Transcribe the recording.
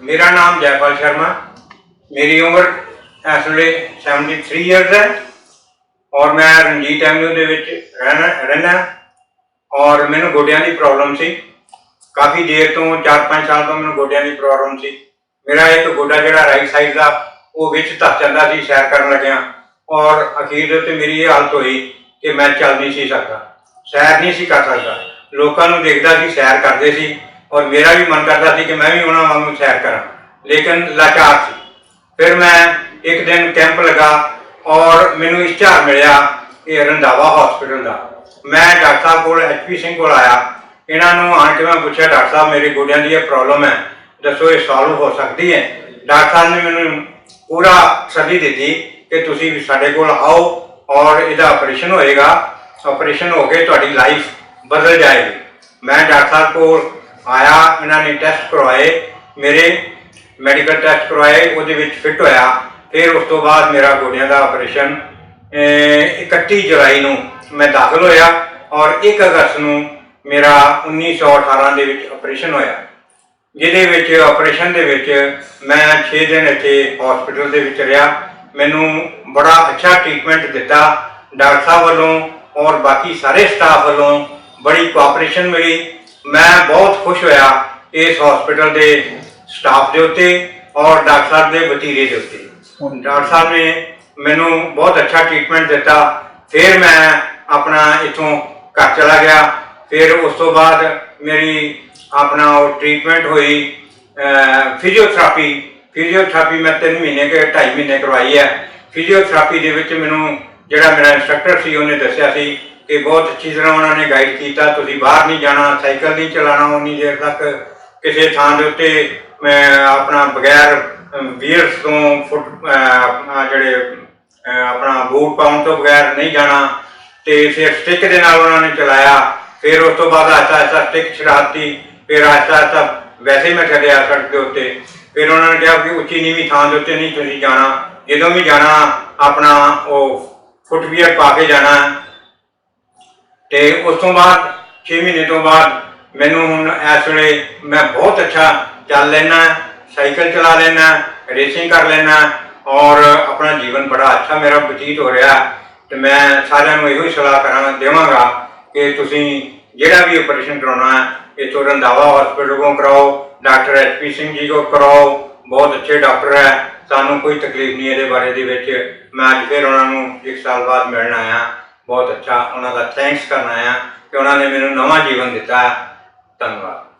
मेरा नाम जयपाल शर्मा। मेरी उम्र इस वे 73 ईयर्स है और मैं रंजीत एवेन्यू के रहना और मैनू गोडिया की प्रॉब्लम सी। काफ़ी देर तो 4-5 साल तो मैं गोडिया की प्रॉब्लम सी। मेरा एक गोडा जोड़ा राइट साइड का वो विच धस जाता सी सैर कर लग्या और अखीर ते मेरी ये हालत हुई कि मैं चल नहीं सी सकता, सैर नहीं सी कर सकता। लोगों को देखता सी सैर करते सी और मेरा भी मन करता सी कि मैं भी उन्होंने वांगू सैर करा, लेकिन लाचार सी। फिर मैं एक दिन कैंप लगा और मैनू इश्तिहार मिलया ये रंधावा हॉस्पिटल का। मैं डॉक्टर साहब को HP सिंह को आया, इन्होंने आन के मैं पूछा डॉक्टर साहब मेरी गोडिया की प्रॉब्लम है, दसो ये सॉल्व हो सकती है। डॉक्टर साहब ने मैनू पूरा सदी दी कि तुसी भी साडे कोल आओ और इसका ऑपरेशन होएगा, ऑपरेशन हो के तुहाडी लाइफ बदल जाएगी। मैं डॉक्टर साहब को आया, इन्होंने टेस्ट करवाए, मेरे मैडिकल टेस्ट करवाए, वो फिट होया। फिर उस तो बाद मेरा गोडिया का ऑपरेशन 31 जुलाई को मैं दाखिल होया और 1 अगस्त को मेरा 1918 के ऑपरेशन होया, जिहदे ऑपरेशन के मैं 6 दिन इत्थे हॉस्पिटल के रहा। मैनू बड़ा अच्छा ट्रीटमेंट दिता डॉक्टर साहब वालों और बाकी सारे स्टाफ वालों, बड़ी कोआपरेशन मिली। मैं बहुत खुश होया इस हॉस्पिटल के स्टाफ के उत्ते और डॉक्टर साहब के वतीरे के उत्ते। डॉक्टर साहब ने मैनू बहुत अच्छा ट्रीटमेंट दिता। फिर मैं अपना इथों घर चला गया। फिर उस तो बाद मेरी अपना ट्रीटमेंट हुई फिजियोथेरापी मैं 3 महीने के 2.5 महीने करवाई है। फिजियोथेरापी के मैनू जोड़ा मेरा इंस्ट्रक्टर सी उन्हें दसिया सी कि बहुत अच्छी तरह उन्होंने गाइड किया, तुसीं बाहर नहीं जाना, साइकिल नहीं चलाना उन्नी देर तक, किसी थान के उत्ते अपना बगैर वीयर्स तो फुट जोड़े अपना बूट पाउन तो बगैर नहीं जाना। तो फिर स्टिक के नाल उन्होंने चलाया। फिर उस तो बाद आहिस्ता आहिस्ता स्टिक छड़ाती, फिर आहिस्ता आहिस्ता वैसे मैं चलिया सड़क के उत्ते। फिर उन्होंने कहा कि उच्ची नीवी थान के उत्ते नहीं तुसीं जाना, जदों भी जाना अपना वो फुटवीयर पा के जाना। तो उस तो बाद 6 महीने तो बाद मैनू हुण इस वे मैं बहुत अच्छा चल लेना, साइकिल चला लेना, रेसिंग कर लेना और अपना जीवन बड़ा अच्छा मेरा बतीत हो रहा। तो मैं सारिਆਂ ਨੂੰ ਇਹੋ सलाह करा देवांगा कि तुसीं जिहड़ा भी ऑपरेशन कराना है इत्थों रंधावा हॉस्पिटल को कराओ, डॉक्टर HP सिंह जी को कराओ, बहुत अच्छे डॉक्टर है, सानू कोई तकलीफ नहीं ये बारे दे विच। मैं अज फिर उन्होंने 1 साल बाद मिलना आया, बहुत अच्छा उन्होंने थैंक्स करना आया कि उन्होंने मैनू नवा जीवन दिता। धन्यवाद।